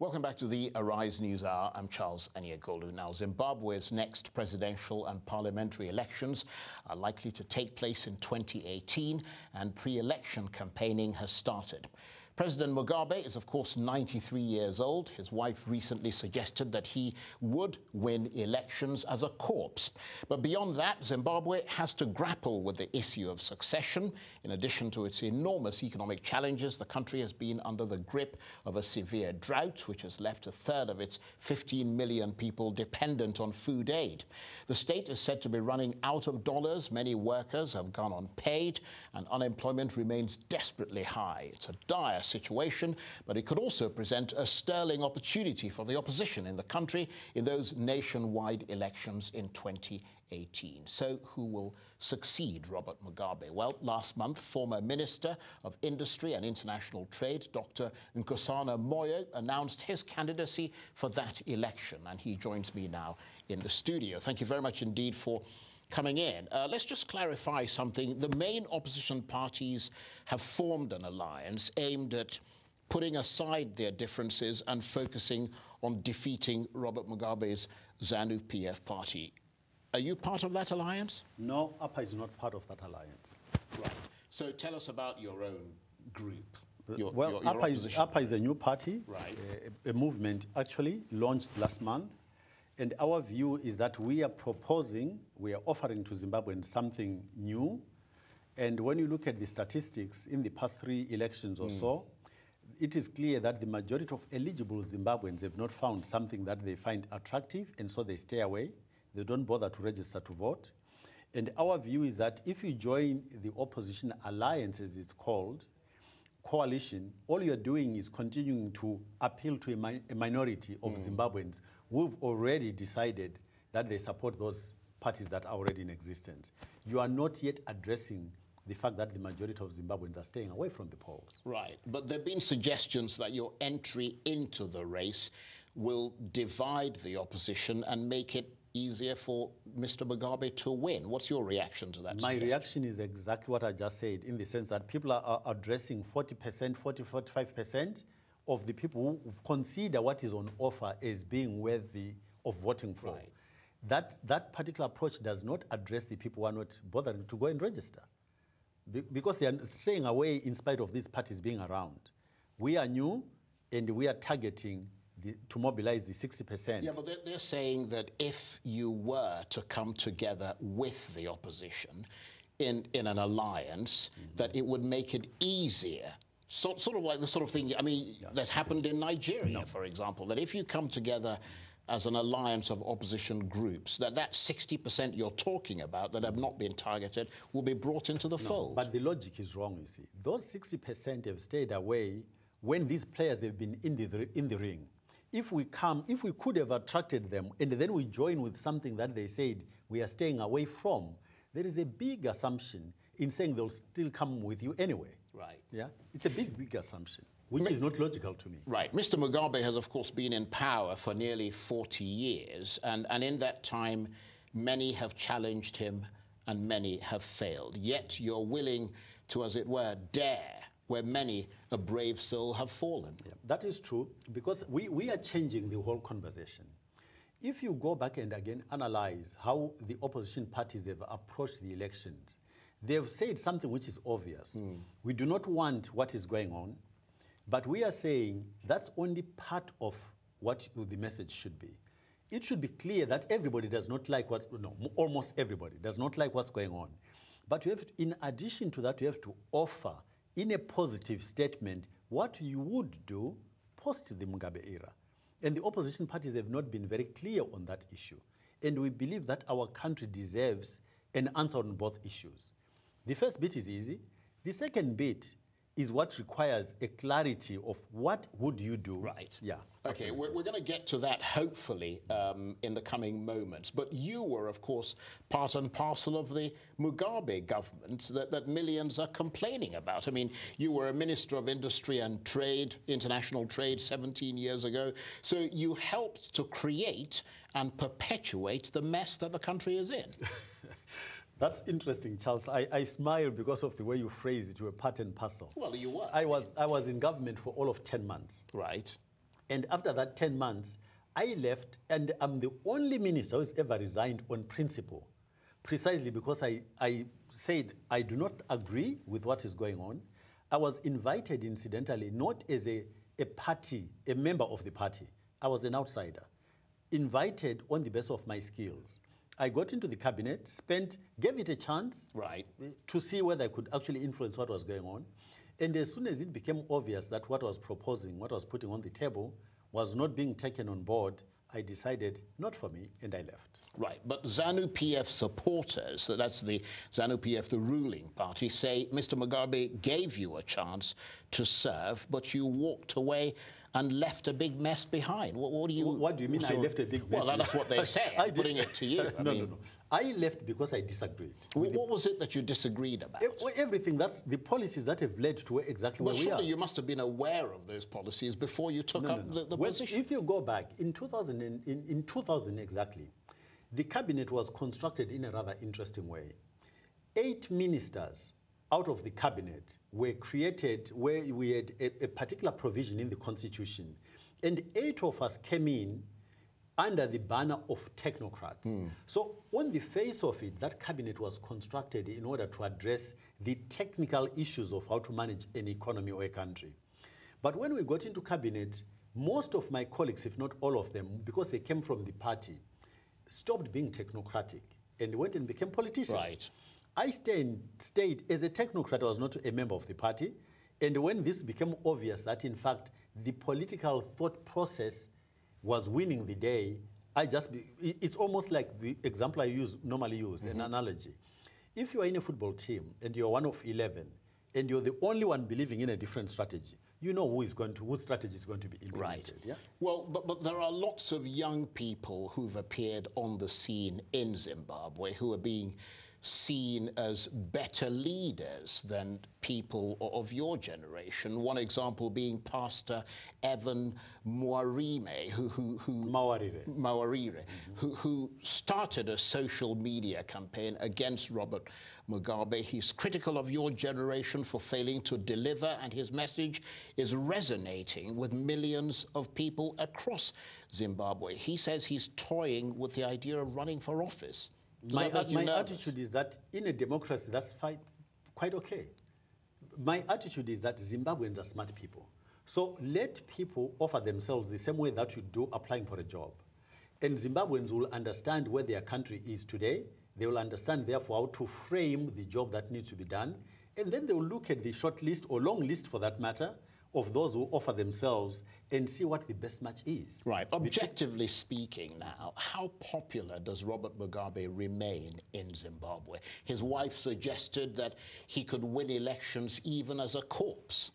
Welcome back to the Arise News Hour. I'm Charles Aniagolu. Now, Zimbabwe's next presidential and parliamentary elections are likely to take place in 2018, and pre-election campaigning has started. President Mugabe is, of course, 93 years old. His wife recently suggested that he would win elections as a corpse. But beyond that, Zimbabwe has to grapple with the issue of succession. In addition to its enormous economic challenges, the country has been under the grip of a severe drought, which has left a third of its 15 million people dependent on food aid. The state is said to be running out of dollars. Many workers have gone unpaid, and unemployment remains desperately high. It's a dire situation, but it could also present a sterling opportunity for the opposition in the country in those nationwide elections in 2018. So who will succeed Robert Mugabe? Well, last month, former Minister of Industry and International Trade, Dr. Nkosana Moyo, announced his candidacy for that election, and he joins me now in the studio. Thank you very much indeed for coming in. Let's just clarify something. The main opposition parties have formed an alliance aimed at putting aside their differences and focusing on defeating Robert Mugabe's ZANU-PF party. Are you part of that alliance? No, APA is not part of that alliance. Right. So tell us about your own group. Well, APA is a new party, right. A movement actually launched last month. And our view is that we are offering to Zimbabweans something new. And when you look at the statistics in the past 3 elections or so, it is clear that the majority of eligible Zimbabweans have not found something that they find attractive, and so they stay away. They don't bother to register to vote. And our view is that if you join the opposition alliance, as it's called, coalition, all you're doing is continuing to appeal to a minority of Zimbabweans who've already decided that they support those parties that are already in existence. You are not yet addressing the fact that the majority of Zimbabweans are staying away from the polls. Right, but there have been suggestions that your entry into the race will divide the opposition and make it easier for Mr. Mugabe to win. What's your reaction to that? My reaction is exactly what I just said, in the sense that people are addressing 40%, 45% of the people who consider what is on offer as being worthy of voting for. Right. That particular approach does not address the people who are not bothering to go and register, because they are staying away in spite of these parties being around. We are new, and we are targeting to mobilize the 60%. Yeah, but they're saying that if you were to come together with the opposition in an alliance, that it would make it easier. Sort of like the sort of thing, I mean, that happened in Nigeria, for example, that if you come together as an alliance of opposition groups, that 60% you're talking about that have not been targeted will be brought into the fold. But the logic is wrong, you see. Those 60% have stayed away when these players have been in the ring. If we could have attracted them, and then we join with something that they said we are staying away from, there is a big assumption in saying they'll still come with you anyway. Right. Yeah? It's a big assumption, which is not logical to me. Right. Mr. Mugabe has, of course, been in power for nearly 40 years, and in that time, many have challenged him and many have failed. Yet you're willing to, as it were, dare where many a brave soul have fallen. Yeah, that is true, because we are changing the whole conversation. If you go back and again analyze how the opposition parties have approached the elections, they have said something which is obvious. We do not want what is going on, but we are saying that's only part of what the message should be. It should be clear that everybody does not like almost everybody does not like what's going on. But you have to, in addition to that, you have to offer in a positive statement what you would do post the Mugabe era. And the opposition parties have not been very clear on that issue. And we believe that our country deserves an answer on both issues. The first bit is easy. The second bit is what requires a clarity of what would you do. Right. Yeah. Okay, we're going to get to that, hopefully, in the coming moments. But you were, of course, part and parcel of the Mugabe government that millions are complaining about. I mean, you were a Minister of Industry and Trade, International Trade, 17 years ago. So you helped to create and perpetuate the mess that the country is in. That's interesting, Charles. I smile because of the way you phrase it. You were part and parcel. Well, you were. I was in government for all of 10 months. Right. And after that 10 months, I left, and I'm the only minister who's ever resigned on principle, precisely because I said I do not agree with what is going on. I was invited, incidentally, not as a member of the party. I was an outsider, invited on the basis of my skills. I got into the cabinet, gave it a chance to see whether I could actually influence what was going on. And as soon as it became obvious that what I was proposing, what I was putting on the table, was not being taken on board, I decided not for me, and I left. Right, but ZANU-PF supporters, so that's the ZANU-PF, the ruling party, say Mr. Mugabe gave you a chance to serve, but you walked away and left a big mess behind. What do you... What do you mean I left a big mess? Well, that's what they say. I'm putting it to you. No. I left because I disagreed. What was it that you disagreed about? Everything. That's the policies that have led to exactly where we are. Well, surely you must have been aware of those policies before you took up the position. If you go back, in 2000 exactly, the cabinet was constructed in a rather interesting way. 8 ministers out of the cabinet were created where we had a particular provision in the constitution, and 8 of us came in under the banner of technocrats. So on the face of it, that cabinet was constructed in order to address the technical issues of how to manage an economy or a country. But when we got into cabinet, most of my colleagues, if not all of them, because they came from the party, stopped being technocratic and went and became politicians. Right. I stayed as a technocrat. I was not a member of the party. And when this became obvious that, in fact, the political thought process was winning the day, it's almost like the example I normally use, an analogy. If you are in a football team and you're one of 11 and you're the only one believing in a different strategy, you know whose strategy is going to be implemented. Right. Yeah? Well, but there are lots of young people who've appeared on the scene in Zimbabwe who are being seen as better leaders than people of your generation. One example being Pastor Evan Mawarire, who started a social media campaign against Robert Mugabe. He's critical of your generation for failing to deliver, and his message is resonating with millions of people across Zimbabwe. He says he's toying with the idea of running for office. My attitude is that in a democracy, that's quite okay. My attitude is that Zimbabweans are smart people. So let people offer themselves the same way that you do applying for a job. And Zimbabweans will understand where their country is today. They will understand, therefore, how to frame the job that needs to be done. And then they will look at the short list, or long list for that matter, of those who offer themselves and see what the best match is. Right. Objectively speaking now, how popular does Robert Mugabe remain in Zimbabwe? His wife suggested that he could win elections even as a corpse.